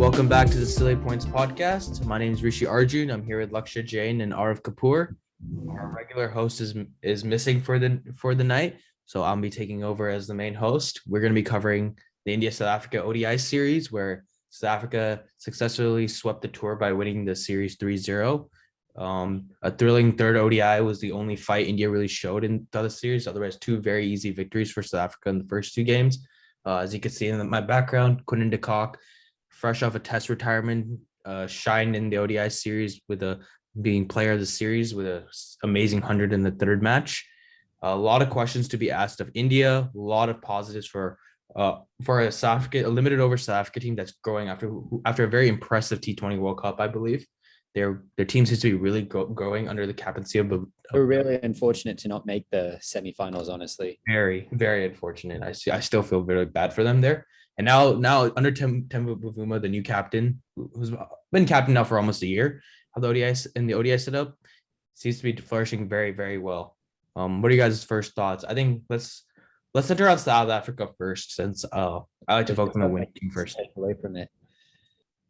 welcome back to the Silly Points podcast. My name is Rishi Arjun. I'm here with Lakshya Jain and Aarav Kapur. Our regular host is missing for the night, so I'll be taking over as the main host. We're going to be covering the India South Africa ODI series, where South Africa successfully swept the tour by winning the series 3-0. A thrilling third ODI was the only fight India really showed in the series. Otherwise, two very easy victories for South Africa in the first two games. As you can see in my background, Quinton de Kock, fresh off a test retirement, shined in the ODI series with being player of the series with an amazing 100 in the third match. A lot of questions to be asked of India. A lot of positives for a South Africa, a limited over South Africa team that's growing after a very impressive T20 World Cup, I believe. Their team seems to be really growing under the captaincy of. We're really unfortunate to not make the semifinals, honestly. Very, very unfortunate. I still feel very bad for them there. And now under Temba Bavuma, the new captain, who's been captain now for almost a year of the ODI setup, seems to be flourishing very, very well. What are you guys' first thoughts? I think let's center on South Africa first, since I like to focus on the winning team first. Take away from it.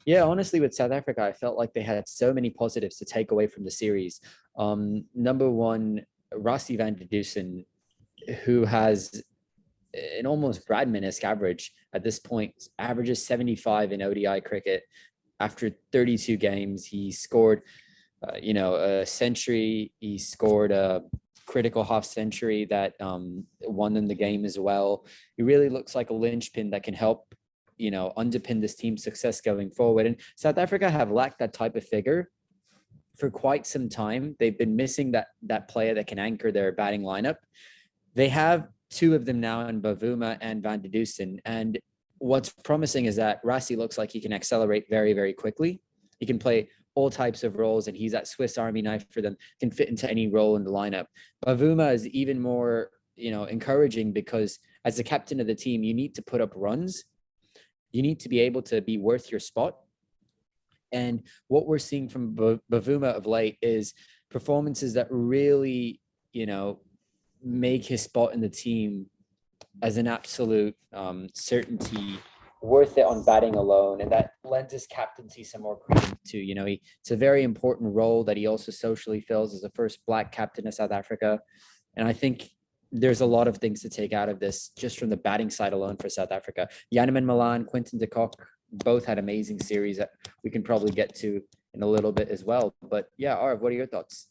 Yeah, honestly, with South Africa, I felt like they had so many positives to take away from the series. Number one, Rassie van der Dussen, who has an almost Bradman-esque average at this point, averages 75 in ODI cricket. After 32 games, he scored, a century. He scored a critical half century that won them the game as well. He really looks like a linchpin that can help underpin this team's success going forward. And South Africa have lacked that type of figure for quite some time. They've been missing that player that can anchor their batting lineup. They have two of them now in Bavuma and van der Dussen. And what's promising is that Rassie looks like he can accelerate very, very quickly. He can play all types of roles, and he's that Swiss Army knife for them, can fit into any role in the lineup. Bavuma is even more, encouraging, because as the captain of the team, you need to put up runs. You need to be able to be worth your spot. And what we're seeing from Bavuma of late is performances that really, make his spot in the team as an absolute certainty, worth it on batting alone. And that lends his captaincy some more credit to, it's a very important role that he also socially fills as the first Black captain of South Africa. And I think there's a lot of things to take out of this just from the batting side alone for South Africa. Janneman Malan, Quinton de Kock, both had amazing series that we can probably get to in a little bit as well. But yeah, Aarav, what are your thoughts?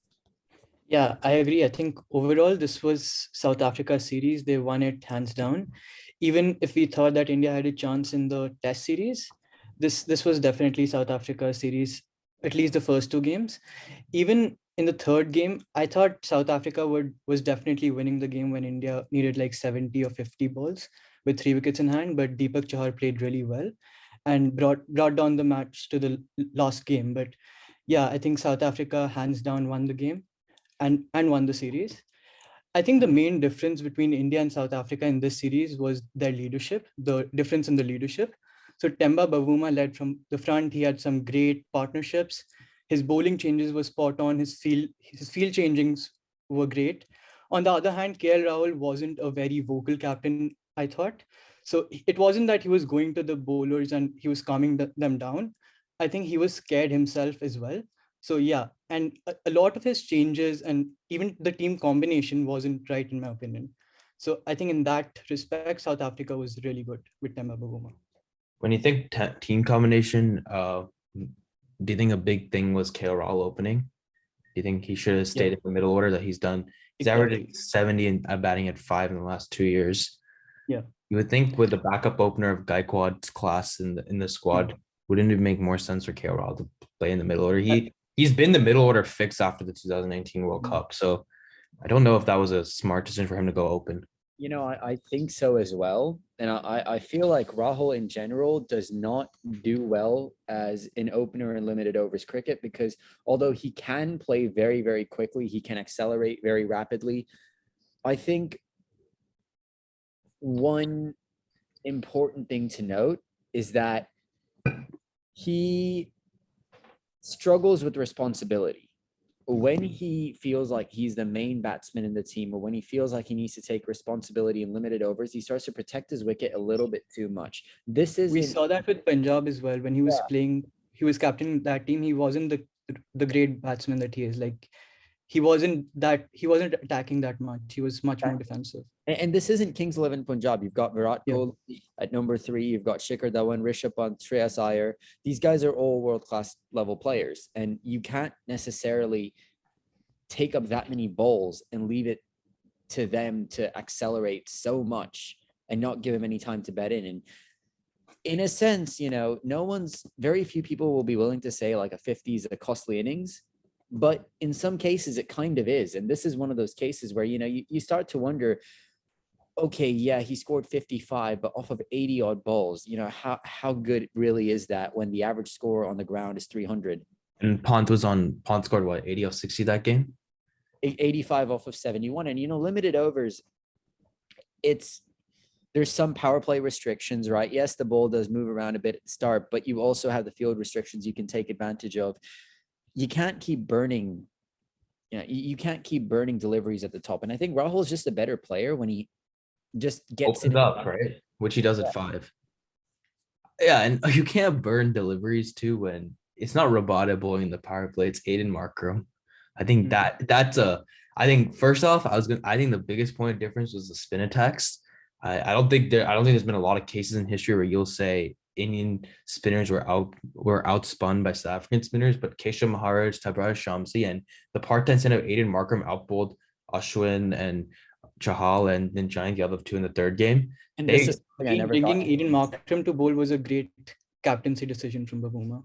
Yeah, I agree. I think overall, this was South Africa series. They won it hands down. Even if we thought that India had a chance in the test series, this was definitely South Africa series, at least the first two games. Even in the third game, I thought South Africa was definitely winning the game when India needed like 70 or 50 balls with 3 wickets in hand. But Deepak Chahar played really well and brought down the match to the last game. But yeah, I think South Africa hands down won the game and won the series. I think the main difference between India and South Africa in this series was their leadership, the difference in the leadership. So Temba Bavuma led from the front. He had some great partnerships. His bowling changes were spot on. His field changings were great. On the other hand, KL Rahul wasn't a very vocal captain, I thought. So it wasn't that he was going to the bowlers and he was calming them down. I think he was scared himself as well. So yeah, and a lot of his changes and even the team combination wasn't right, in my opinion. So I think in that respect, South Africa was really good with Temba Bavuma. When you think team combination, do you think a big thing was KL Rahul opening? Do you think he should have stayed in the middle order that he's done? He's averaging 70 and batting at 5 in the last 2 years. Yeah. You would think with the backup opener of Gaikwad's class in the squad, wouldn't it make more sense for KL Rahul to play in the middle order? He's been the middle order fix after the 2019 World Cup. So I don't know if that was a smart decision for him to go open. I think so as well. And I feel like Rahul in general does not do well as an opener in limited overs cricket, because although he can play very, very quickly, he can accelerate very rapidly. I think one important thing to note is that he struggles with responsibility. when he feels like he's the main batsman in the team, or when he feels like he needs to take responsibility in limited overs, he starts to protect his wicket a little bit too much. We saw that with Punjab as well when he was playing. He was captain that team. He wasn't the great batsman that he is. Like he wasn't attacking that much. He was much more defensive. And this isn't Kings 11 Punjab. You've got Virat Kohli at number 3. You've got Shikhar Dhawan, Rishabh Pant, Shreyas Iyer. These guys are all world-class level players. And you can't necessarily take up that many balls and leave it to them to accelerate so much and not give them any time to bet in. And in a sense, very few people will be willing to say like a 50 is a costly innings. But in some cases, it kind of is. And this is one of those cases where, you start to wonder, okay, yeah, he scored 55, but off of 80 odd balls, how good really is that when the average score on the ground is 300? And Pont scored what, 80 off 60 that game? 85 off of 71. And, limited overs, there's some power play restrictions, right? Yes, the ball does move around a bit at the start, but you also have the field restrictions you can take advantage of. You can't keep burning, you can't keep burning deliveries at the top. And I think Rahul is just a better player when he just gets it up, right? Which he does at 5. Yeah, and you can't burn deliveries too when it's not Rabada bowling the power play, it's Aiden Markram. I think I think first off, I think the biggest point of difference was the spin attacks. I don't think there's been a lot of cases in history where you'll say Indian spinners were outspun by South African spinners, but Keshav Maharaj, Tabraj Shamsi, and the part-time center of Aiden Markram outbowled Ashwin and Chahal and then Giant Yadav 2 in the third game. And bringing Aiden Markram to bowl was a great captaincy decision from Bavuma.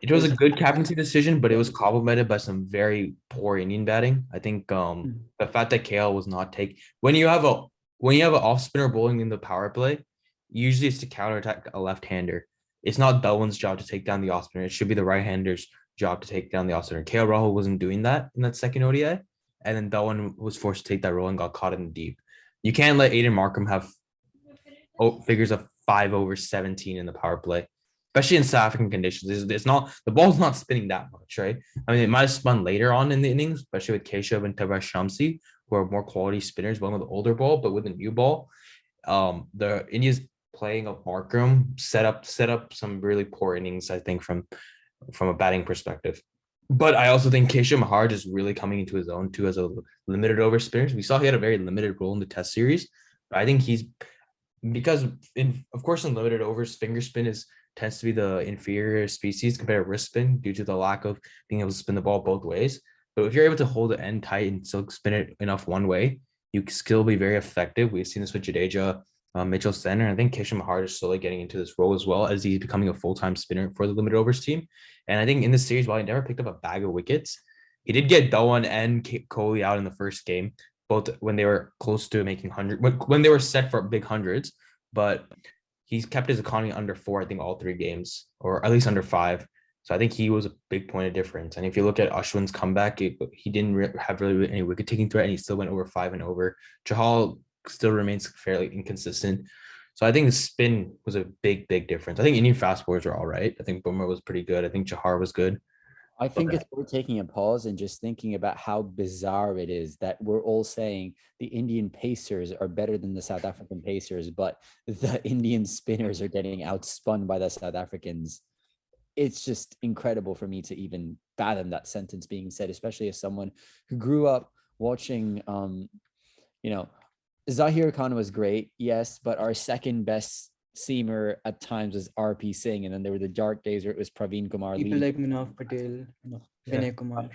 It was a good captaincy decision, but it was complemented by some very poor Indian batting. I think the fact that KL was not when you have an off spinner bowling in the power play, usually it's to counterattack a left-hander. It's not Dhawan's job to take down the off spinner. It should be the right-hander's job to take down the off spinner. KL Rahul wasn't doing that in that second ODI, and then Dhawan was forced to take that role and got caught in the deep. You can't let Aiden Markram have figures of 5 over 17 in the power play, especially in South African conditions. It's not, the ball's not spinning that much, right? I mean, it might have spun later on in the innings, especially with Keshav and Tabraj Shamsi, who are more quality spinners, one with the older ball, but with a new ball. The India's playing of Markram set up some really poor innings, I think, from a batting perspective. But I also think Keshav Maharaj is really coming into his own too as a limited over spinner. We saw he had a very limited role in the Test series, but I think because in limited overs, finger spin tends to be the inferior species compared to wrist spin due to the lack of being able to spin the ball both ways. But if you're able to hold the end tight and still spin it enough one way, you can still be very effective. We've seen this with Jadeja, Mitchell Center. I think Keshav Maharaj is slowly getting into this role as well as he's becoming a full-time spinner for the limited overs team. And I think in this series, while he never picked up a bag of wickets, he did get Dhawan and Kohli out in the first game, both when they were close to making 100, when they were set for big hundreds. But he's kept his economy under 4, I think, all 3 games, or at least under 5. So I think he was a big point of difference. And if you look at Ashwin's comeback, he didn't have really any wicket-taking threat, and he still went over 5 and over. Chahal still remains fairly inconsistent. So I think the spin was a big, big difference. I think Indian fast bowlers are all right. I think Bumrah was pretty good. I think Chahar was good. I think it's worth taking a pause and just thinking about how bizarre it is that we're all saying the Indian pacers are better than the South African pacers, but the Indian spinners are getting outspun by the South Africans. It's just incredible for me to even fathom that sentence being said, especially as someone who grew up watching, Zahir Khan was great, yes, but our second best seamer at times was RP Singh, and then there were the dark days where it was Praveen Kumar. People like Munaf Patel, Vinay Kumar.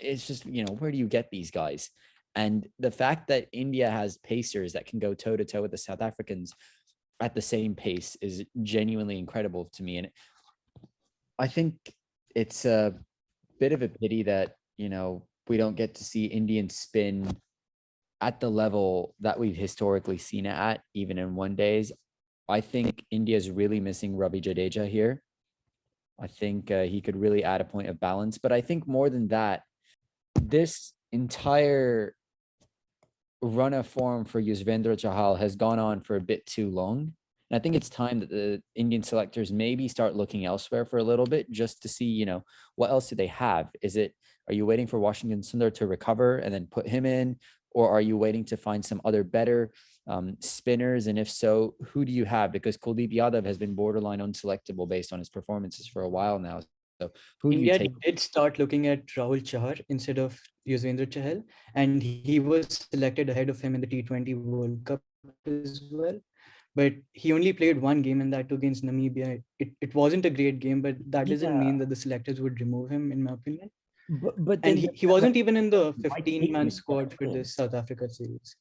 It's just, where do you get these guys? And the fact that India has pacers that can go toe-to-toe with the South Africans at the same pace is genuinely incredible to me. And I think it's a bit of a pity that, we don't get to see Indian spin at the level that we've historically seen it at, even in one days. I think India is really missing Ravi Jadeja here. I think he could really add a point of balance. But I think more than that, this entire run of form for Yuzvendra Chahal has gone on for a bit too long. And I think it's time that the Indian selectors maybe start looking elsewhere for a little bit just to see, what else do they have? Is it Are you waiting for Washington Sundar to recover and then put him in? Or are you waiting to find some other better spinners? And if so, who do you have? Because Kuldeep Yadav has been borderline unselectable based on his performances for a while now. So who do you India take? did start looking at Rahul Chahar instead of Yuzvendra Chahal, and he was selected ahead of him in the T20 World Cup as well. But he only played one game, and that too against Namibia. It wasn't a great game, but that doesn't mean that the selectors would remove him, in my opinion. But And then he wasn't even in the why take him 15-man if you don't squad for play him? this South Africa series.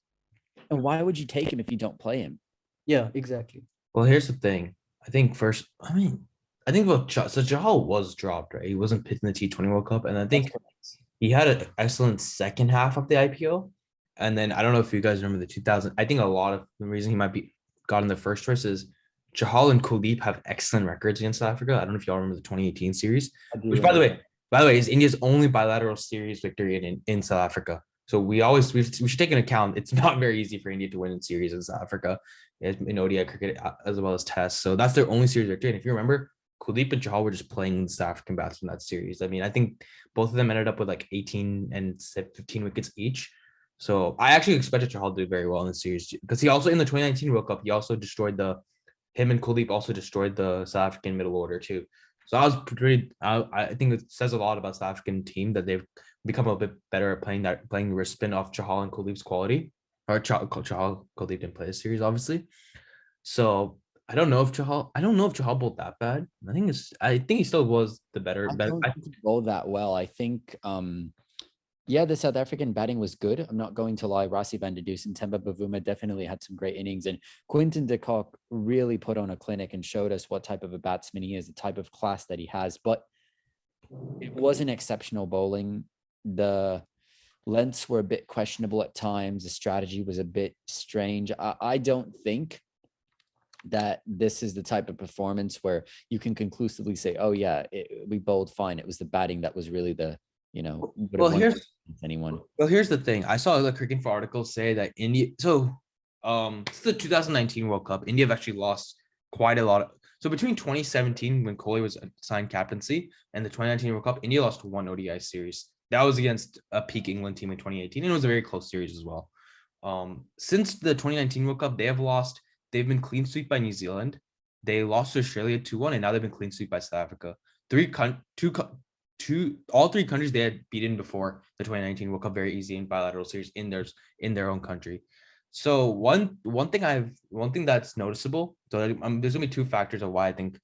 And why would you take him if you don't play him? Yeah, exactly. Well, here's the thing. I think first, I think about so Jahal was dropped, right? He wasn't picked in the T20 World Cup, and I think he had an excellent second half of the IPO. And then I don't know if you guys remember the 2000. I think a lot of the reason he might be got in the first choice is Jahal and Kuldeep have excellent records against South Africa. I don't know if y'all remember the 2018 series, which by the way, is India's only bilateral series victory in South Africa. So we should take into account it's not very easy for India to win in series in South Africa in ODI cricket as well as Tests. So that's their only series victory. And if you remember, Kuldeep and Chahal were just playing South African batsmen in that series. I mean, I think both of them ended up with like 18 and 15 wickets each. So I actually expected Chahal to do very well in the series because he also in the 2019 World Cup, he also destroyed him and Kuldeep also destroyed the South African middle order too. So I think it says a lot about South African team that they've become a bit better at playing the spin off Chahal and Kuldeep's quality. Or Chahal Kuldeep didn't play the series, obviously. So I don't know if Chahal bowled that bad. I think he still was the better. I don't think he bowled that well. I think the South African batting was good. I'm not going to lie. Rassie van der Dusen, Temba Bavuma definitely had some great innings. And Quinton de Kock really put on a clinic and showed us what type of a batsman he is, the type of class that he has. But it wasn't exceptional bowling. The lengths were a bit questionable at times. The strategy was a bit strange. I don't think that this is the type of performance where you can conclusively say, oh, yeah, we bowled fine. It was the batting that was really the anyone. Well, here's the thing. I saw the Cricket articles say that India. So, it's the 2019 World Cup. India have actually lost quite a lot. So between 2017 when Kohli was assigned captaincy and the 2019 World Cup, India lost one ODI series. That was against a peak England team in 2018, and it was a very close series as well. Since the 2019 World Cup, they've been clean sweep by New Zealand. They lost to Australia 2-1, and now they've been clean sweep by South Africa. All three countries they had beaten before the 2019 World Cup very easy in bilateral series in their own country. So one thing that's noticeable. So there's gonna be two factors of why I think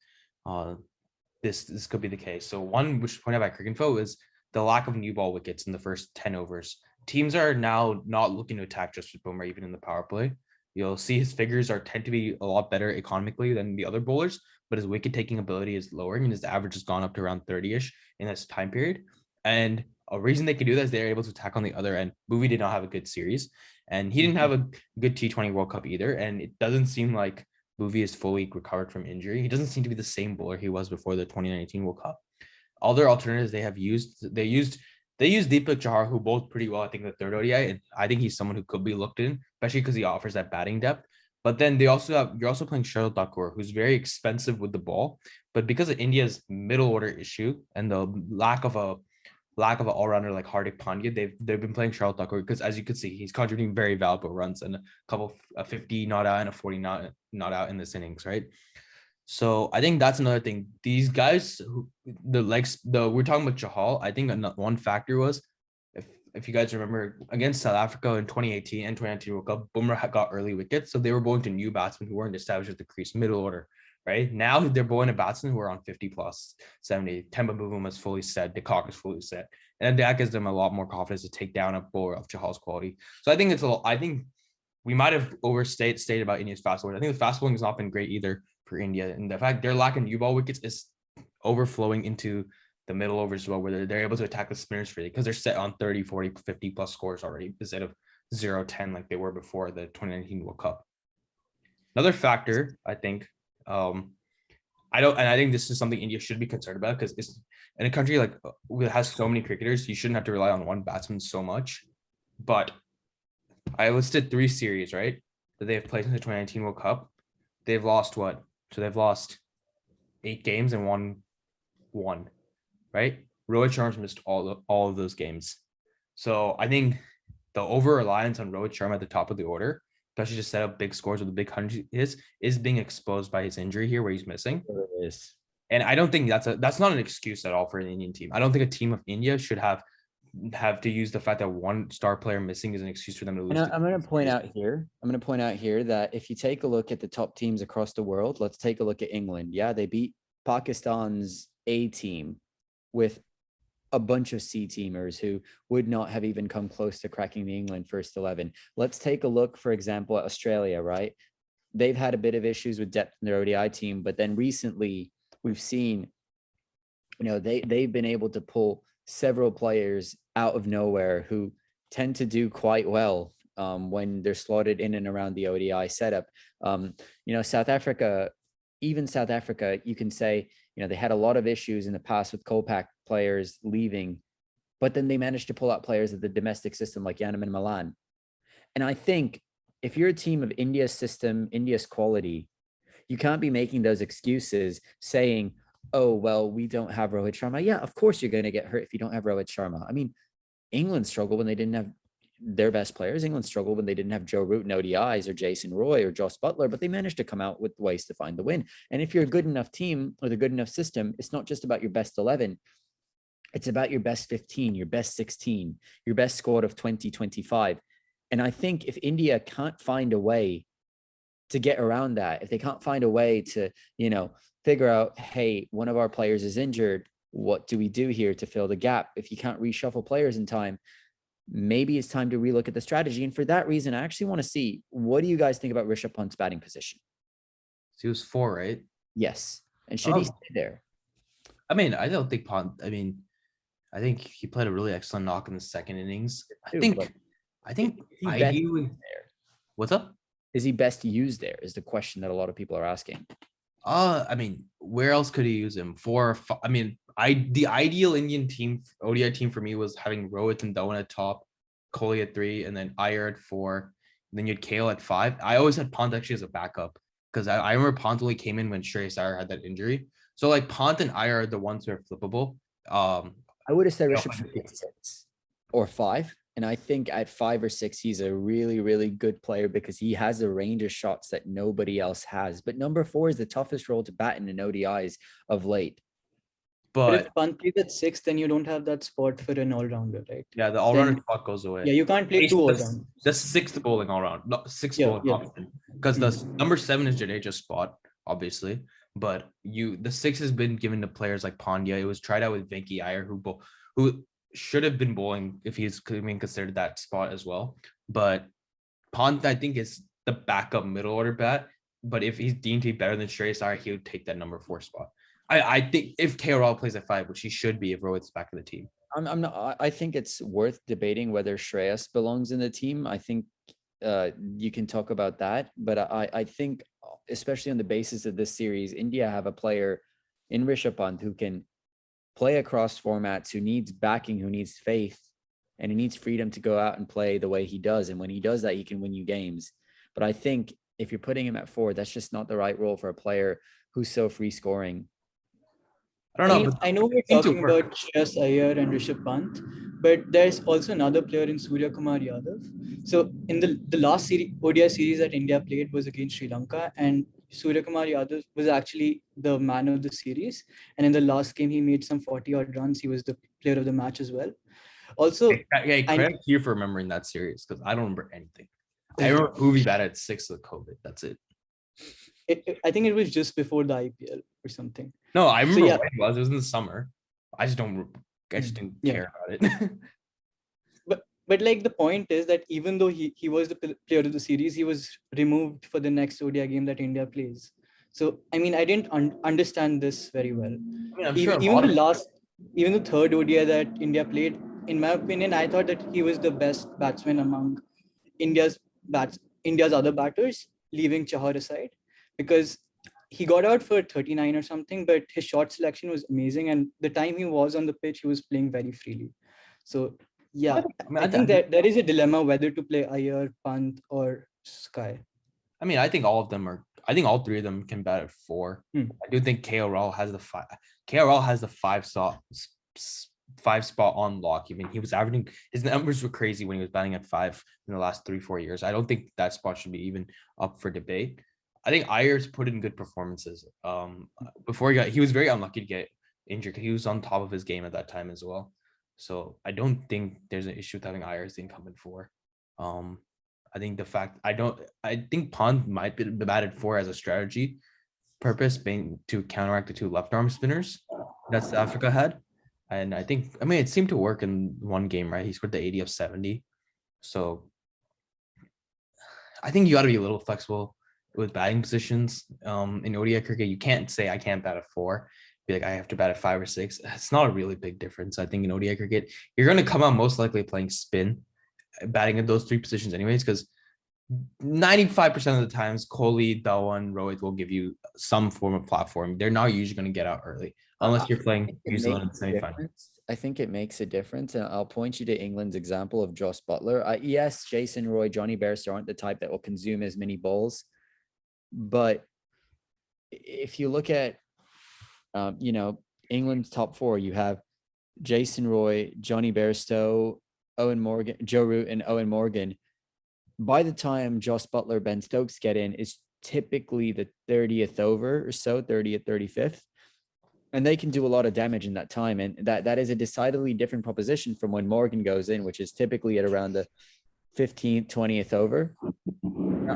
this could be the case. So one, which pointed out by Cricinfo, is the lack of new ball wickets in the first 10 overs. Teams are now not looking to attack Jasprit Bumrah even in the power play. You'll see his figures tend to be a lot better economically than the other bowlers, but his wicket taking ability is lowering and his average has gone up to around 30-ish in this time period. And a reason they could do that is they're able to attack on the other end. Bhuvi did not have a good series, and he didn't have a good T20 World Cup either. And it doesn't seem like Bhuvi is fully recovered from injury. He doesn't seem to be the same bowler he was before the 2019 World Cup. All their alternatives they used Deepak Chahar, who bowled pretty well, I think, the third ODI, and I think he's someone who could be looked in, especially because he offers that batting depth. But then you're also playing Shardul Thakur, who's very expensive with the ball, but because of India's middle order issue and the lack of an all-rounder like Hardik Pandya, they've been playing Shardul Thakur because, as you can see, he's contributing very valuable runs and a 50 not out and a 40 not out in this innings, right? So I think that's another thing. These guys, we're talking about Chahal. I think one factor was, if you guys remember, against South Africa in 2018 and 2019 World Cup, Bumrah got early wickets, so they were bowling to new batsmen who weren't established at the crease, middle order. Right now, they're bowling to batsmen who are on 50 plus, 70. Temba Bavuma is fully set. De Kock is fully set, and that gives them a lot more confidence to take down a bowler of Chahal's quality. So I think we might have overstated about India's fast bowling. I think the fast bowling has not been great either for India, and the fact they're lacking new ball wickets is overflowing into the middle overs as well, where they're able to attack the spinners freely because they're set on 30, 40, 50 plus scores already instead of 0-10 like they were before the 2019 World Cup. Another factor, I think, I think this is something India should be concerned about, because it's in a country like that has so many cricketers, you shouldn't have to rely on one batsman so much. But I listed 3 series, right, that they have played in the 2019 World Cup. They've lost what? So they've lost 8 games and won 1, right? Rohit Sharma's missed all of those games. So I think the over reliance on Rohit Sharma at the top of the order, especially to set up big scores with the big hundred, is being exposed by his injury here, where he's missing. It is. And I don't think that's not an excuse at all for an Indian team. I don't think a team of India should have to use the fact that one star player missing is an excuse for them to lose. And I'm going to point out here that if you take a look at the top teams across the world, let's take a look at England. Yeah, they beat Pakistan's A team with a bunch of C teamers who would not have even come close to cracking the England first 11. Let's take a look, for example, at Australia, right? They've had a bit of issues with depth in their ODI team, but then recently we've seen, they've been able to pull several players out of nowhere who tend to do quite well when they're slotted in and around the ODI setup. South Africa, you can say, they had a lot of issues in the past with Kolpak players leaving, but then they managed to pull out players of the domestic system like Yadav and Milan. And I think if you're a team of India's system, India's quality, you can't be making those excuses saying, oh, well, we don't have Rohit Sharma. Yeah, of course you're going to get hurt if you don't have Rohit Sharma. I mean, England struggled when they didn't have their best players. England struggled when they didn't have Joe Root in ODIs or Jason Roy or Joss Butler, but they managed to come out with ways to find the win. And if you're a good enough team or the good enough system, it's not just about your best 11. It's about your best 15, your best 16, your best squad of 2025. And I think if India can't find a way to get around that, if they can't find a way to, figure out, hey, one of our players is injured, what do we do here to fill the gap? If you can't reshuffle players in time, maybe it's time to relook at the strategy. And for that reason, I actually want to see, what do you guys think about Rishabh Pant's batting position? So he was 4, right? Yes. And should he stay there? I mean, I don't think Pant. I think he played a really excellent knock in the second innings. I think ideally there. What's up? Is he best used there? Is the question that a lot of people are asking. Where else could he use him? 4 or 5. The ideal Indian team, ODI team for me, was having Rohit and Dhawan at top, Kohli at 3, and then Iyer at 4. And then you had KL at 5. I always had Pant actually as a backup because I remember Pant only came in when Shreyas Iyer had that injury. So like Pant and Iyer are the ones who are flippable. I would have said Rishabh should be 6 or 5. And I think at 5 or 6, he's a really, really good player because he has a range of shots that nobody else has. But number 4 is the toughest role to bat in ODIs of late. But if Pant plays at 6, then you don't have that spot for an all-rounder, right? Yeah, the all-rounder spot goes away. Yeah, you can't play 2 all-round. Just 6th bowling all-round, not 6th bowling option. Because the number 7 is Jadeja's spot, obviously. But the 6 has been given to players like Pandya. It was tried out with Venki Iyer, who should have been bowling if he's being considered that spot as well. But Pant, I think, is the backup middle order bat. But if he's deemed to be better than Shreyas Iyer, he would take that number 4 spot. I think if KL plays at 5, which he should be if Rohit's back in the team. I think it's worth debating whether Shreyas belongs in the team. I think you can talk about that. But I think, especially on the basis of this series, India have a player in Rishabh Pant who can play across formats, who needs backing, who needs faith, and he needs freedom to go out and play the way he does. And when he does that, he can win you games. But I think if you're putting him at 4, that's just not the right role for a player who's so free scoring. I don't know. I know we're talking about Shreyas Iyer and Rishabh Pant, but there's also another player in Surya Kumar Yadav. So in the last ODI series that India played was against Sri Lanka, and Surya Kumar Yadav was actually the man of the series. And in the last game, he made some 40-odd runs. He was the player of the match as well. Also, credit to you for remembering that series because I don't remember anything. I remember Hoovy batted at 6 of the COVID. That's it. I think it was just before the IPL or something. No, I remember when it was. It was in the summer. I just didn't care about it. But like the point is that even though he was the player of the series, he was removed for the next ODI game that India plays. So I didn't understand this very well. Even the third ODI that India played, in my opinion, I thought that he was the best batsman among India's other batters, leaving Chahar aside, because he got out for 39 or something, but his shot selection was amazing. And the time he was on the pitch, he was playing very freely. So, yeah, I think that there is a dilemma whether to play Iyer, Pant, or Sky. I think all 3 of them can bat at 4. I do think KL has the 5 slot five spot on lock. I mean, he was averaging, his numbers were crazy when he was batting at 5 in the last 3-4 years. I don't think that spot should be even up for debate. I think Ayers put in good performances. Before he was very unlucky to get injured because he was on top of his game at that time as well. So I don't think there's an issue with having Ayers the incumbent 4. I think I think Pond might be batted 4 as a strategy purpose, being to counteract the 2 left arm spinners that South Africa had. And I mean, it seemed to work in one game, right? He scored the 80 of 70. So I think you got to be a little flexible with batting positions. In ODI cricket, you can't say I can't bat at 4. Be like I have to bat at 5 or 6. It's not a really big difference. I think in ODI cricket, you're going to come out most likely playing spin, batting at those 3 positions anyways, because 95% of the times, Kohli, Dhawan, Rohit will give you some form of platform. They're not usually going to get out early unless you're playing New Zealand in the semifinal. I think it makes a difference. And I'll point you to England's example of Joss Buttler. Yes, Jason Roy, Johnny Bairstow aren't the type that will consume as many balls. But if you look at, England's top 4, you have Jason Roy, Johnny Bairstow, Owen Morgan, Joe Root, and Owen Morgan. By the time Joss Buttler, Ben Stokes get in, is typically the 30th over or so, 30th, 35th. And they can do a lot of damage in that time. And that is a decidedly different proposition from when Morgan goes in, which is typically at around the 15th, 20th over.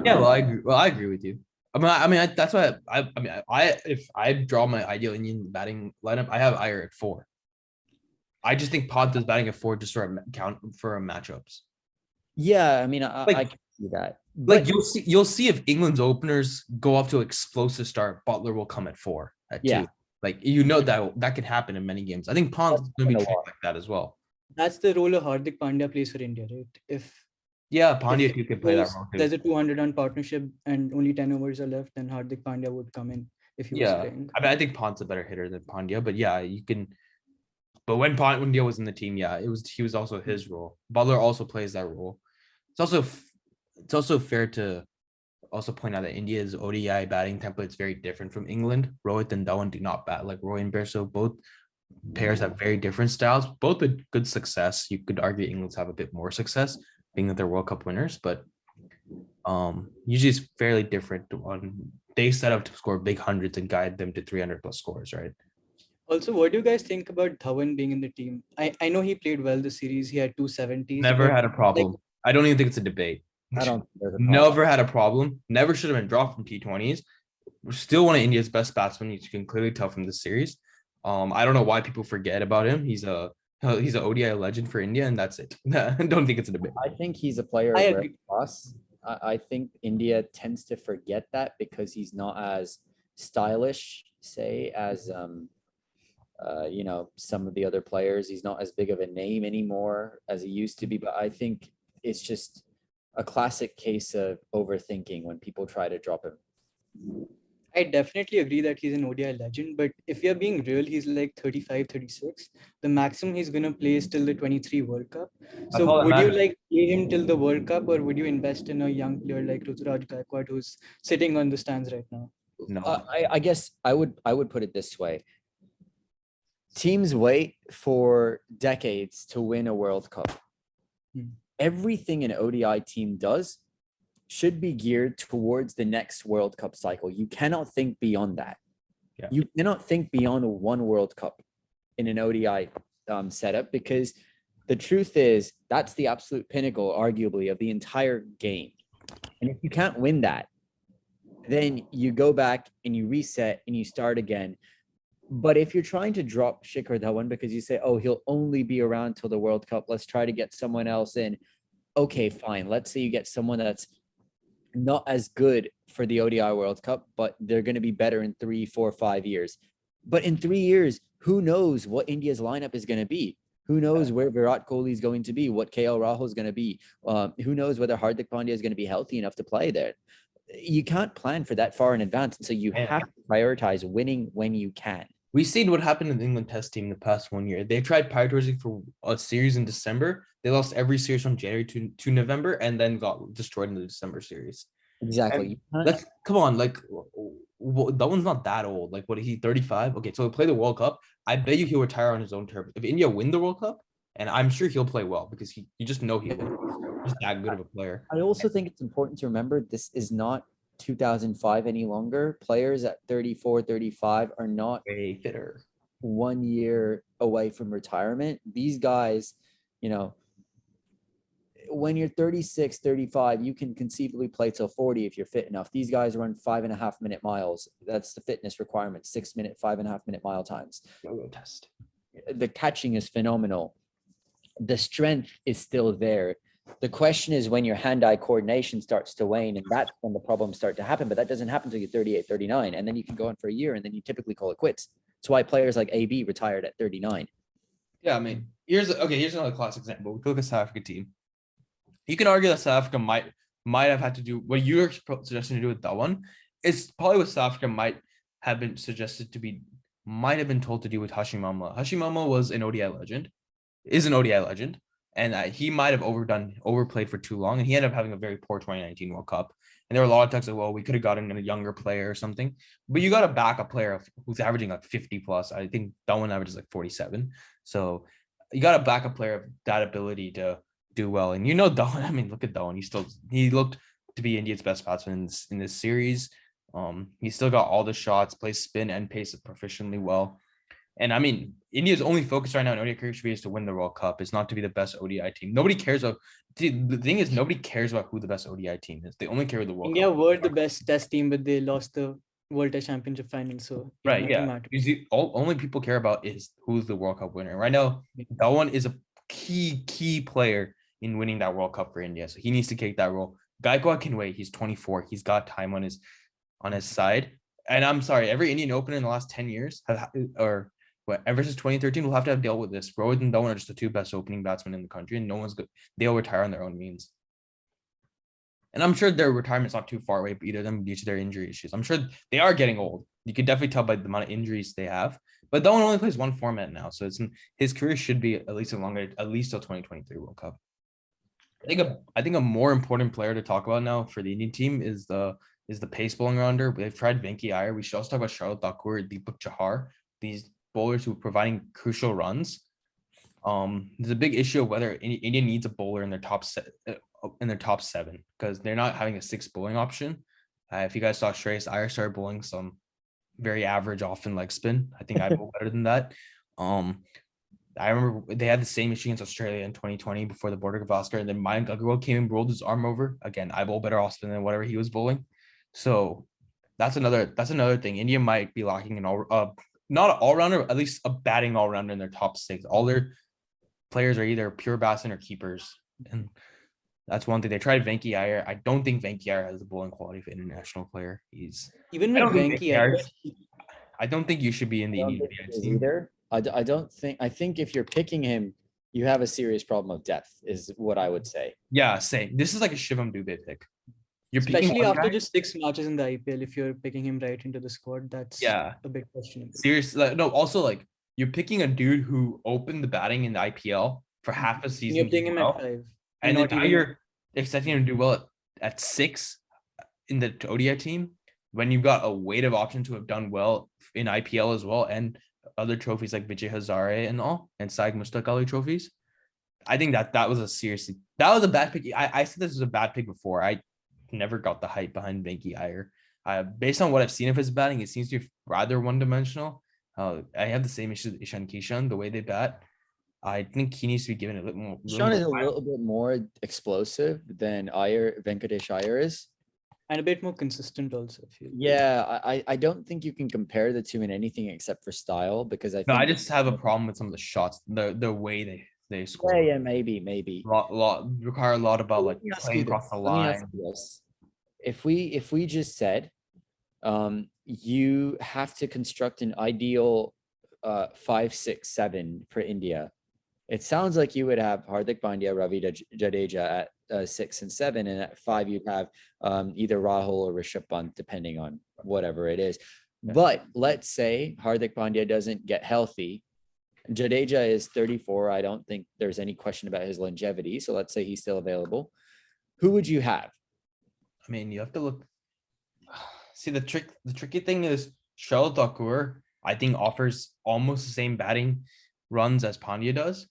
Yeah, I agree with you. That's why if I draw my ideal Indian batting lineup, I have Iyer at 4. I just think Pont is batting at 4 just for a count for matchups. Yeah, I mean, I can see that. Like you'll see if England's openers go off to an explosive start, Butler will come at 4 at 2. Like that could happen in many games. I think Pond is going to be like that as well. That's the role of Hardik Pandya plays for India, right? Pandya too can play that role too. There's a 200-run partnership and only 10 overs are left, then Hardik Pandya would come in if he was playing. I think Pond's a better hitter than Pandya, but you can. But when Pandya was in the team, he was also his role. Butler also plays that role. It's also fair to also point out that India's ODI batting template is very different from England. Rohit and Dhawan do not bat like Roy and Bairstow. Both pairs have very different styles, both with good success. You could argue England's have a bit more success, being that they're World Cup winners, but usually it's fairly different. They set up to score big hundreds and guide them to 300 plus scores, right? Also, what do you guys think about Dhawan being in the team? I know he played well this series. He had 270s. Never had a problem. I don't even think it's a debate. I don't. Never had a problem. Never should have been dropped from T20s. We're still one of India's best batsmen. You can clearly tell from this series. I don't know why people forget about him. He's an ODI legend for India, and that's it. I don't think it's a debate. I think he's a player of class. I think India tends to forget that because he's not as stylish, say, as some of the other players. He's not as big of a name anymore as he used to be. But I think it's just a classic case of overthinking when people try to drop him. I definitely agree that he's an ODI legend, but if you're being real, he's like 35, 36. The maximum he's going to play is till the 23 World Cup. So would you play him till the World Cup, or would you invest in a young player like Ruturaj Gaikwad who's sitting on the stands right now? No. I guess I would put it this way. Teams wait for decades to win a World Cup. Everything an ODI team does should be geared towards the next World Cup cycle. You cannot think beyond that. Yeah. You cannot think beyond one World Cup in an ODI setup, because the truth is that's the absolute pinnacle, arguably, of the entire game. And if you can't win that, then you go back and you reset and you start again. But if you're trying to drop Shikhar Dhawan because you say, oh, he'll only be around till the World Cup, let's try to get someone else in. Okay, fine. Let's say you get someone that's not as good for the ODI World Cup, but they're going to be better in 3, 4, 5 years. But in 3 years, who knows what India's lineup is going to be? Who knows where Virat Kohli is going to be, what KL Rahul is going to be? Who knows whether Hardik Pandya is going to be healthy enough to play there? You can't plan for that far in advance. And so you have to prioritize winning when you can. We've seen what happened in the England test team the past 1 year. They tried prioritizing for a series in December. They lost every series from January to November and then got destroyed in the December series. Exactly. Come on, that one's not that old. Like, what, he 35? Okay, so he'll play the World Cup, I bet you he'll retire on his own terms. If India win the World Cup, and I'm sure he'll play well because you just know he will. He's that good of a player. I also think it's important to remember this is not 2005 any longer. Players at 34, 35 are not Way fitter. 1 year away from retirement. These guys, you know, when you're 36, 35, you can conceivably play till 40 if you're fit enough. These guys run 5.5 minute miles. That's the fitness requirement, 6 minute, 5.5 minute mile times. Yo-yo test. The catching is phenomenal. The strength is still there. The question is when your hand-eye coordination starts to wane, and that's when the problems start to happen. But that doesn't happen until you're 38, 39. And then you can go on for a year, and then you typically call it quits. That's why players like AB retired at 39. Yeah, I mean, here's another classic example. We look at South Africa team. You can argue that South Africa might have had to do what you're suggesting to do with that one. It's probably what South Africa might have been told to do with Hashim Amla. Hashim Amla was an ODI legend, is an ODI legend, and he might have overplayed for too long, and he ended up having a very poor 2019 World Cup. And there were a lot of talks like, well, we could have gotten a younger player or something, but you got a backup player who's averaging like 50 plus. I think that one averages like 47. So you got a backup player of that ability to do well. And Dhawan, I mean, look at Dhawan. He looked to be India's best batsman in this series. He still got all the shots, plays spin and pace proficiently well. And I mean, India's only focus right now in ODI career should be is to win the World Cup. It's not to be the best ODI team. Nobody cares about the thing is nobody cares about who the best ODI team is. They only care about the World India Cup. were the best test team, but they lost the World Test Championship final. So Right, yeah. matters. Only people care about is who's the World Cup winner. Right now, Dhawan is a key player in winning that World Cup for India. So he needs to take that role. Gaikwad can wait. He's 24. He's got time on his side. And I'm sorry, every Indian opener in the last 10 years ever since 2013, we'll have to have dealt with this. Rohit and Dhawan are just the two best opening batsmen in the country, and no one's good. They'll retire on their own means. And I'm sure their retirement's not too far away, but either of them due to their injury issues. I'm sure they are getting old. You can definitely tell by the amount of injuries they have. But Dhawan only plays one format now, so his career should be at least till 2023 World Cup. I think a more important player to talk about now for the Indian team is the pace bowling rounder. They've tried Venki Iyer. We should also talk about Charlotte Thakur, Deepak Chahar, these bowlers who are providing crucial runs. There's a big issue of whether India needs a bowler in their top seven because they're not having a sixth bowling option. If you guys saw Shreyas Iyer started bowling some very average often leg spin. I think I bowl better than that. I remember they had the same issue against Australia in 2020 before the Border Gavaskar, and then Mayank Agarwal came and rolled his arm over. Again, I bowl better off spin than whatever he was bowling. So that's another thing. India might be lacking an not an all-rounder, at least a batting all-rounder in their top six. All their players are either pure batsmen or keepers. And that's one thing. They tried Venki Iyer. I don't think Venki Iyer has the bowling quality of an international player. Even with Venki Iyer, I don't think you should be in the Indian team either. I think if you're picking him, you have a serious problem of depth, is what I would say. Yeah, same. This is like a Shivam Dubey pick. Especially after just 6 matches in the IPL, if you're picking him right into the squad, that's a big question. Seriously, no. Also, like you're picking a dude who opened the batting in the IPL for half a season. You're picking him at 5, and then now you're expecting him to do well at 6 in the ODI team when you've got a weight of options who have done well in IPL as well and other trophies like Vijay Hazare and all and Syed Mushtaq Ali trophies. I think that was a bad pick. I said this was a bad pick before. I never got the hype behind Venki Iyer. Based on what I've seen of his batting, it seems to be rather one-dimensional. I have the same issue with Ishan Kishan, the way they bat. I think he needs to be given a little more. Ishan is a little bit more explosive than Venkatesh Iyer is. And a bit more consistent also. Yeah, I don't think you can compare the two in anything except for style because I just have a problem with some of the shots, the way they score. Yeah, maybe. Require a lot about like playing across the line. If we just said you have to construct an ideal 5, 6, 7 for India, it sounds like you would have Hardik Pandya, Ravi Jadeja at 6 and 7, and at 5 you'd have either Rahul or Rishabh Pant, depending on whatever it is. But let's say Hardik Pandya doesn't get healthy. Jadeja is 34. I don't think there's any question about his longevity. So let's say he's still available. Who would you have? I mean, you have to look. See, the tricky thing is Charlotte Thakur I think offers almost the same batting runs as Pandya does.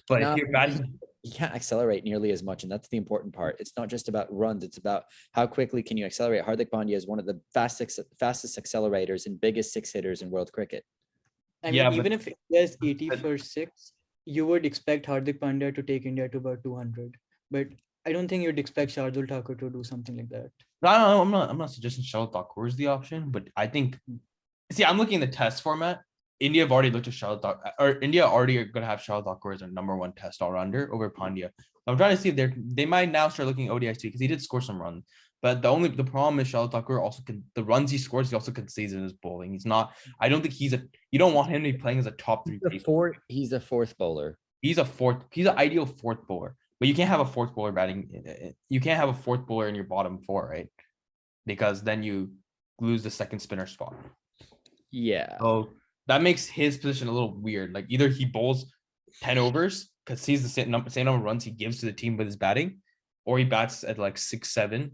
But No, if you're batting, he can't accelerate nearly as much, and that's the important part. It's not just about runs; it's about how quickly can you accelerate. Hardik Pandya is one of the fastest accelerators and biggest six hitters in world cricket. I mean, even if there's 80 for 6, you would expect Hardik Pandya to take India to about 200. But I don't think you'd expect Shardul Thakur to do something like that. I don't know. I'm not suggesting Shardul Thakur is the option, but I think. See, I'm looking at the test format. India have already looked at Shardul Thakur, or India already are going to have Shardul Thakur as their number 1 test all-rounder over Pandya. I'm trying to see if they might now start looking at ODIs too, because he did score some runs. But the problem is Shardul Thakur also the runs he scores, he also concedes in his bowling. He's not. I don't think you don't want him to be playing as a top 3 pacer. He's a fourth bowler. He's an ideal fourth bowler, but you can't have a fourth bowler batting. You can't have a fourth bowler in your bottom 4, right? Because then you lose the second spinner spot. Yeah. So that makes his position a little weird. Like either he bowls 10 overs because he's the same number of runs he gives to the team with his batting, or he bats at like 6-7.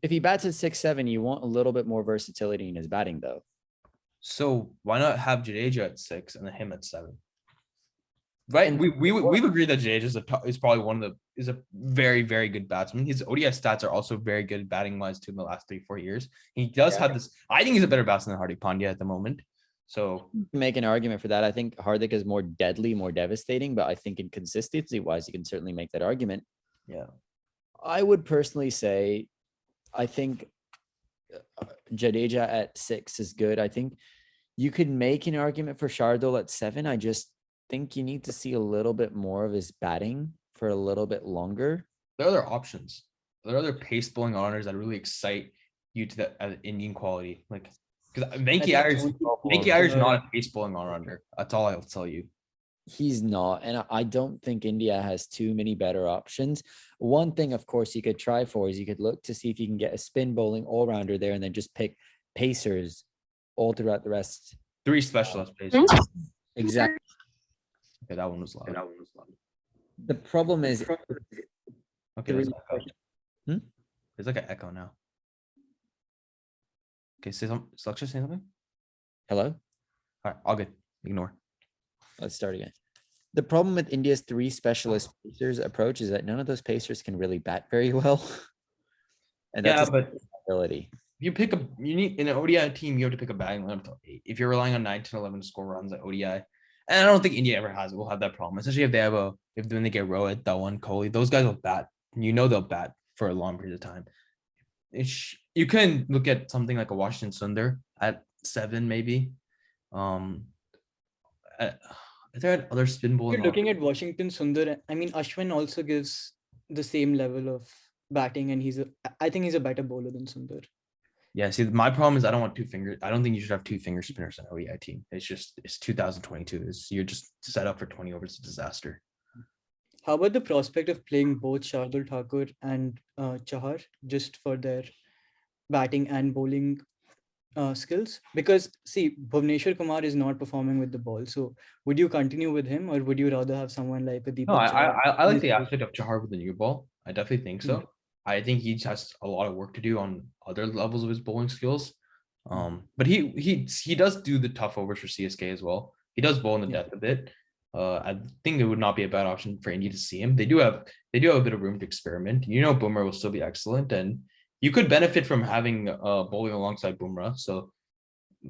If he bats at 6-7, you want a little bit more versatility in his batting, though. So why not have Jadeja at 6 and then him at 7? Right, and we've agreed that Jadeja is probably is a very, very good batsman. His ODI stats are also very good batting wise too in the last 3-4 years. He does have this. I think he's a better batsman than Hardik Pandya at the moment. So make an argument for that. I think Hardik is more deadly, more devastating, but I think in consistency wise, you can certainly make that argument. Yeah, I would personally say, I think Jadeja at 6 is good. I think you could make an argument for Shardul at 7. I just think you need to see a little bit more of his batting for a little bit longer. There are other options. There are other pace bowling honors that really excite you to the Indian quality. Like, because Venki Iyer is not a pace bowling all-rounder. That's all I'll tell you. He's not. And I don't think India has too many better options. One thing, of course, you could try for is you could look to see if you can get a spin bowling all-rounder there and then just pick pacers all throughout the rest. 3 specialist pacers. Exactly. Okay, that one was loud. The problem is, okay, there's like an echo now. Okay, say something. Lakshya, say something. Hello? All right, all good. Ignore. Let's start again. The problem with India's 3 specialist pacers approach is that none of those pacers can really bat very well. And that's but ability. You need in an ODI team, you have to pick a batting lineup of 8. If you're relying on 9, 10, 11 to score runs at ODI. And I don't think India ever will have that problem, especially if when they get Rohit, Dhawan, Kohli, those guys will bat. They'll bat for a long period of time. You can look at something like a Washington Sundar at 7, maybe. Are there other spin bowling? You're looking at Washington Sundar. I mean, Ashwin also gives the same level of batting, and I think he's a better bowler than Sundar. Yeah, see, my problem is I don't want 2 fingers. I don't think you should have 2 finger spinners in an ODI team. It's 2022. You're just set up for 20 overs. It's a disaster. How about the prospect of playing both Shardul Thakur and Chahar just for their batting and bowling skills? Because see, Bhuvneshwar Kumar is not performing with the ball. So would you continue with him, or would you rather have someone like a Deepak? No, I like the aspect of Chahar with the new ball. I definitely think so. I think he has a lot of work to do on other levels of his bowling skills. But he does do the tough overs for CSK as well. He does bowl in the depth a bit. I think it would not be a bad option for India to see him. They do have a bit of room to experiment. Bumrah will still be excellent, and you could benefit from having bowling alongside Bumrah. So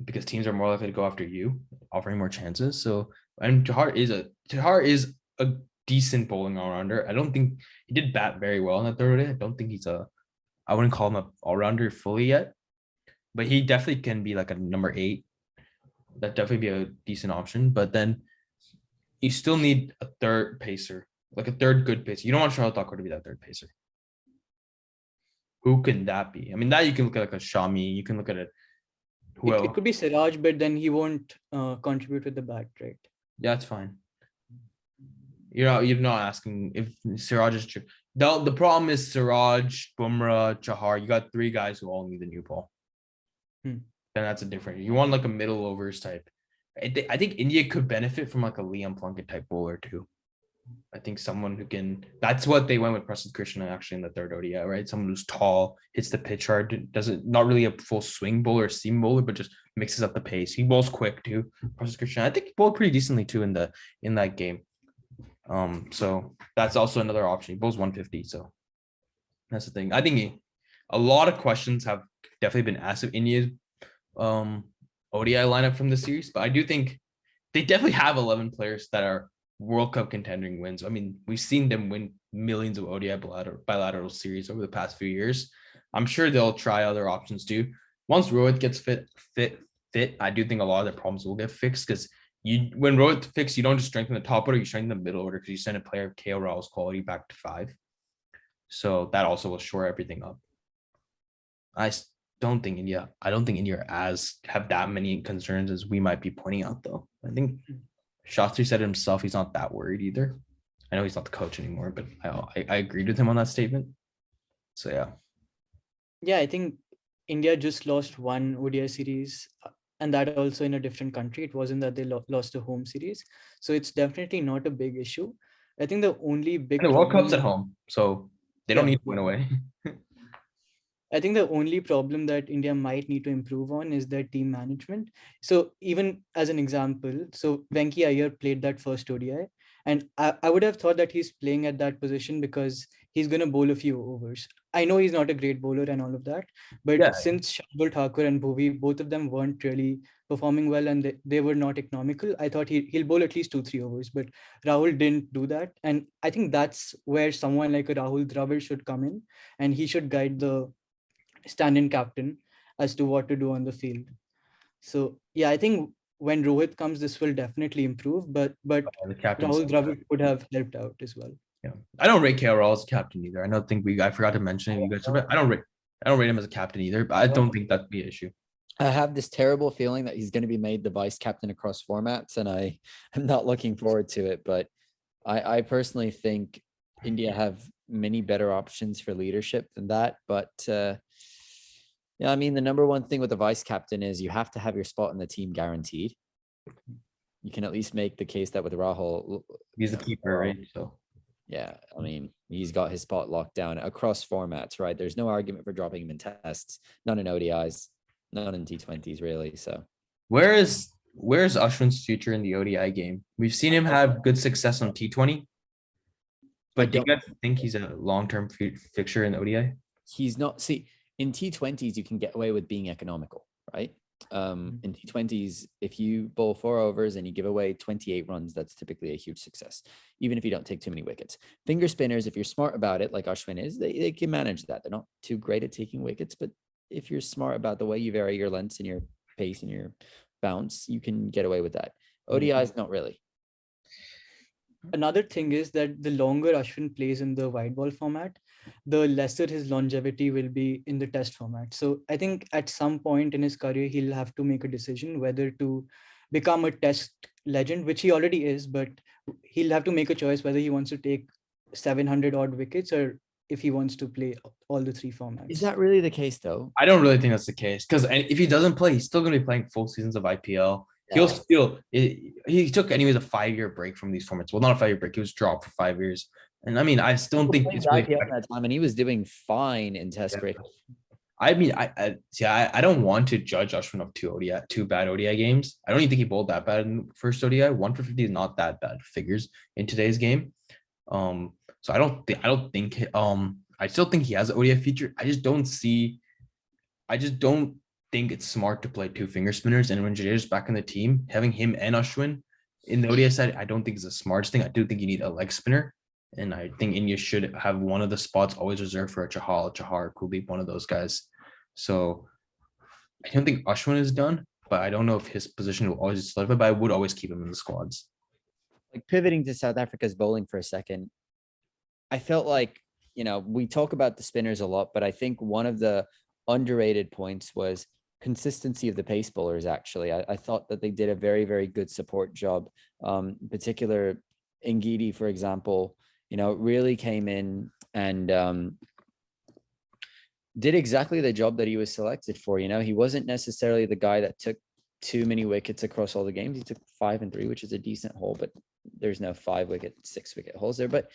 because teams are more likely to go after you, offering more chances. So and Chahar is a decent bowling all-rounder. I don't think he did bat very well in that third day. I don't think I wouldn't call him an all-rounder fully yet, but he definitely can be like a number 8. That'd definitely be a decent option. But then you still need a third pacer, like a third good pacer. You don't want Shardul Thakur to be that third pacer. Who can that be? I mean, that you can look at like a Shami. You can look at it. It could be Siraj, but then he won't contribute with the bat, right? Yeah, that's fine. You're not asking if Siraj is true. The problem is Siraj, Bumrah, Chahar. You got 3 guys who all need the new ball. Then that's a different. You want like a middle overs type. I think India could benefit from like a Liam Plunkett type bowler too. I think someone who can. That's what they went with Preston Krishna actually in the third ODI, right? Someone who's tall, hits the pitch hard, doesn't not really a full swing bowler or seam bowler, but just mixes up the pace. He bowls quick too. Preston Krishna, I think he bowled pretty decently too in that game. So that's also another option. He bowls 150, so that's the thing. I think a lot of questions have definitely been asked of India's ODI lineup from the series, but I do think they definitely have 11 players that are World Cup contending wins. I mean, we've seen them win millions of ODI bilateral series over the past few years. I'm sure they'll try other options too. Once Rohit gets fit, I do think a lot of the problems will get fixed because when Rohit fixed, you don't just strengthen the top order, you strengthen the middle order because you send a player of KL Raoul's quality back to 5. So that also will shore everything up. I don't think India as have that many concerns as we might be pointing out, though. I think Shastri said it himself, he's not that worried either. I know he's not the coach anymore, but I agreed with him on that statement. So yeah. Yeah, I think India just lost one ODI series, and that also in a different country. It wasn't that they lost the home series. So it's definitely not a big issue. I think the only big And the World Cup's problem, at home, so they don't Yeah. need to win away. I think the only problem that India might need to improve on is their team management. So even as an example, so Venki Iyer played that first ODI, and I would have thought that he's playing at that position because he's going to bowl a few overs. I know he's not a great bowler and all of that, but Yeah. since Shardul Thakur and Bhuvi, both of them weren't really performing well and they were not economical, I thought he'll bowl at least 2-3 overs, but Rahul didn't do that. And I think that's where someone like a Rahul Dravid should come in, and he should guide the stand-in captain as to what to do on the field. So yeah, I think when Rohit comes, this will definitely improve. But The captain. Rahul Dravid could have helped out as well. Yeah, I don't rate KL Raul as a captain either. I don't think I forgot to mention it. You guys, I don't rate him as a captain either. But I don't think that'd be an issue. I have this terrible feeling that he's going to be made the vice captain across formats, and I am not looking forward to it. But I personally think India have many better options for leadership than that. But yeah, I mean, the number one thing with the vice captain is you have to have your spot in the team guaranteed. You can at least make the case that with Rahul, he's the keeper, right? So yeah, I mean, he's got his spot locked down across formats, right? There's no argument for dropping him in tests, none in ODIs, none in T20s, really. So where's Ashwin's future in the ODI game? We've seen him have good success on T20, but do you guys think he's a long-term fixture in ODI? He's not. See, in T20s, you can get away with being economical, right? In T20s, if you bowl 4 overs and you give away 28 runs, that's typically a huge success, even if you don't take too many wickets. Finger spinners, if you're smart about it, like Ashwin is, they can manage that. They're not too great at taking wickets, but if you're smart about the way you vary your lengths and your pace and your bounce, you can get away with that. ODIs, not really. Another thing is that the longer Ashwin plays in the white ball format, the lesser his longevity will be in the test format. So I think at some point in his career, he'll have to make a decision whether to become a test legend, which he already is, but he'll have to make a choice whether he wants to take 700 odd wickets or if he wants to play all the 3 formats. Is that really the case, though? I don't really think that's the case because if he doesn't play, he's still going to be playing full seasons of IPL. He'll still. He took anyways a 5-year break from these formats. Well, not a 5-year break. He was dropped for 5 years, and I mean, I still don't think it's really that time, and he was doing fine in test cricket. I mean, I don't want to judge Ashwin of 2 bad ODI games. I don't even think he bowled that bad in the first ODI. 1 for 50 is not that bad figures in today's game. So I don't think. I still think he has an ODI feature. I just don't think it's smart to play 2 finger spinners. And when Jadeja's back in the team, having him and Ashwin in the ODI side, I don't think is the smartest thing. I do think you need a leg spinner. And I think India should have one of the spots always reserved for a Chahar, Kuldeep, one of those guys. So I don't think Ashwin is done, but I don't know if his position will always solidify, but I would always keep him in the squads. Like pivoting to South Africa's bowling for a second, I felt like, we talk about the spinners a lot, but I think one of the underrated points was consistency of the pace bowlers. Actually, I thought that they did a very, very good support job. In particular, Ngidi, for example, really came in and did exactly the job that he was selected for. He wasn't necessarily the guy that took too many wickets across all the games. He took 5 and 3, which is a decent haul, but there's no 5-wicket, 6-wicket hauls there, but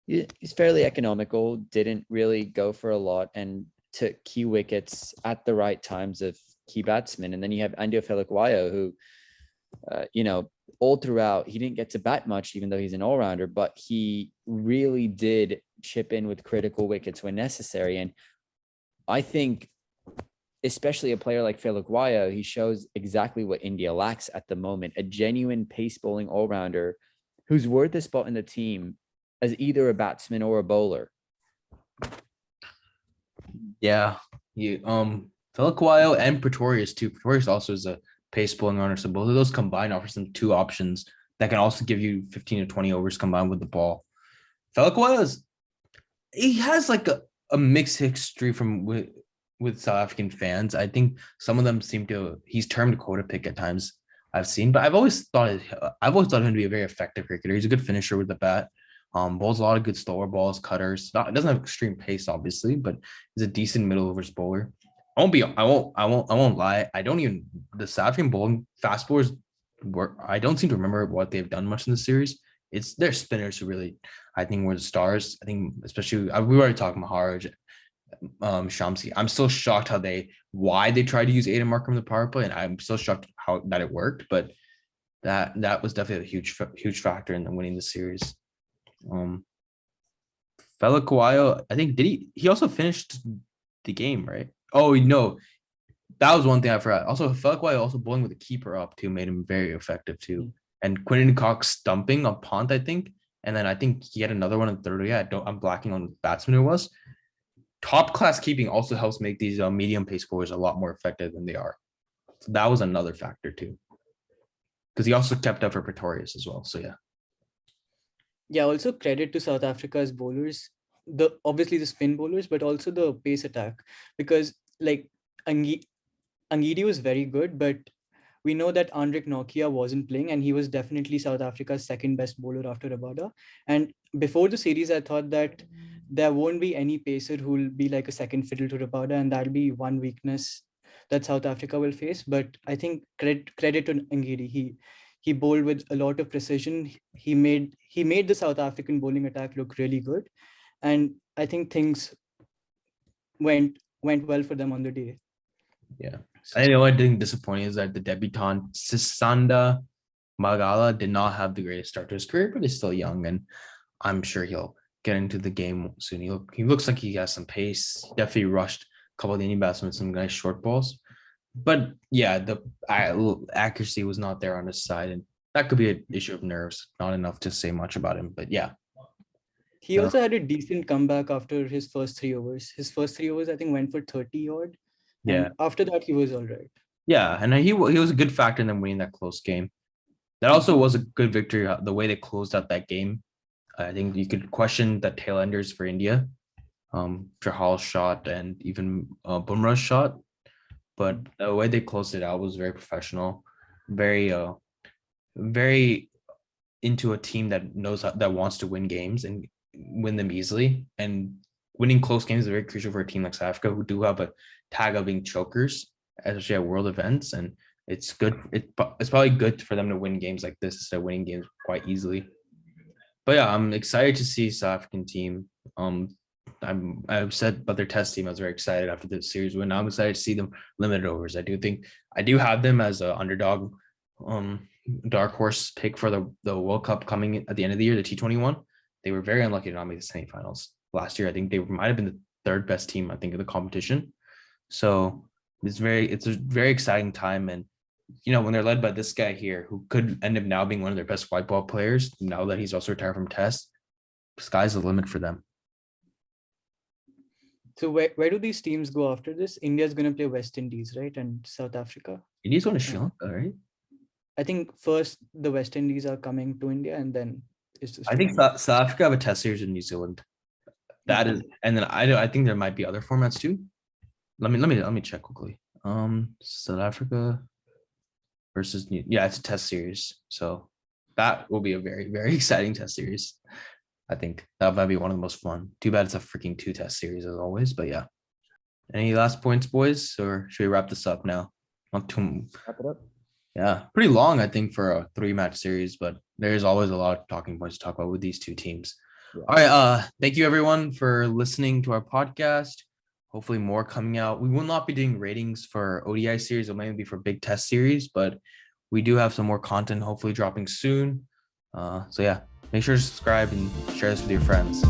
he's fairly economical, didn't really go for a lot, and took key wickets at the right times of key batsmen. And then you have Andy Felakwayo, who, all throughout, he didn't get to bat much, even though he's an all-rounder, but he really did chip in with critical wickets when necessary. And I think, especially a player like Felakwayo, he shows exactly what India lacks at the moment, a genuine pace bowling all-rounder who's worth a spot in the team as either a batsman or a bowler. Yeah, Felakwayo and Pretorius too. Pretorius also is a pace bowling runner, so both of those combined offers them two options that can also give you 15 to 20 overs combined with the ball. Felakwayo he has like a mixed history with South African fans. I think some of them he's termed quota pick at times I've seen, but I've always thought him to be a very effective cricketer. He's a good finisher with the bat. Bowls a lot of good slower balls, cutters. Doesn't have extreme pace, obviously, but he's a decent middle overs bowler. I won't lie. The South African bowling fast bowlers I don't seem to remember what they've done much in the series. It's their spinners who really, I think, were the stars. I think especially we already talked Maharaj, Shamsi. I'm still shocked why they tried to use Aiden Markham in the power play, and I'm still shocked that it worked. But that was definitely a huge factor in winning the series. Felakwayo, I think he also finished the game, right? Oh no, that was one thing I forgot. Also, Felakwayo also bowling with the keeper up too made him very effective too. And Quinton Cox stumping on Pont, I think, and then I think he had another one in the third. Yeah, I'm blacking on the batsman who it was. Top class keeping also helps make these medium pace bowlers a lot more effective than they are. So that was another factor too, because he also kept up for Pretorius as well. So yeah. Yeah, also credit to South Africa's bowlers, obviously the spin bowlers, but also the pace attack, because like Angidi was very good, but we know that Andrik Nokia wasn't playing, and he was definitely South Africa's second best bowler after Rabada. And before the series, I thought that there won't be any pacer who will be like a second fiddle to Rabada, and that'll be one weakness that South Africa will face. But I think credit to Angidi. He bowled with a lot of precision. He made the South African bowling attack look really good, and I think things went well for them on the day. Yeah. I know one thing disappointing is that the debutant Sisanda Magala did not have the greatest start to his career, but he's still young, and I'm sure he'll get into the game soon. He looks like he has some pace. He definitely rushed a couple of the Indian batsmen with some nice short balls. But yeah, the accuracy was not there on his side, and that could be an issue of nerves. Not enough to say much about him, but yeah. He also had a decent comeback after his first 3 overs. His first 3 overs, I think, went for 30 odd. Yeah. And after that, he was all right. Yeah, and he was a good factor in them winning that close game. That also was a good victory. The way they closed out that game, I think you could question the tail enders for India, Jahal's shot and even Bumrah's shot. But the way they closed it out was very professional, very into a team that that wants to win games and win them easily. And winning close games is very crucial for a team like South Africa, who do have a tag of being chokers, especially at world events. And it's good. It's probably good for them to win games like this instead of winning games quite easily. But yeah, I'm excited to see South African team. I've said about their test team, I was very excited after the series win. Now I'm excited to see them limited overs. I do have them as an underdog, dark horse pick for the World Cup coming at the end of the year, the T21. They were very unlucky to not make the semifinals last year. I think they might have been the third best team, I think, of the competition. So it's a very exciting time. And when they're led by this guy here, who could end up now being one of their best white ball players, now that he's also retired from Test, sky's the limit for them. So where do these teams go after this? India's going to play West Indies, right? And South Africa. India's going to Sri Lanka, right? I think first the West Indies are coming to India, and then it's just. I think South Africa have a test series in New Zealand. That is, and then I think there might be other formats too. Let me check quickly. South Africa versus it's a test series. So that will be a very, very exciting test series. I think that might be one of the most fun. Too bad it's a freaking 2 test series as always, but yeah. Any last points, boys, or should we wrap this up now? Wrap it up. Yeah, pretty long, I think, for a 3-match series, but there's always a lot of talking points to talk about with these two teams. Yeah. All right, thank you everyone for listening to our podcast. Hopefully more coming out. We will not be doing ratings for ODI series, or maybe for big test series, but we do have some more content hopefully dropping soon. So yeah, make sure to subscribe and share this with your friends.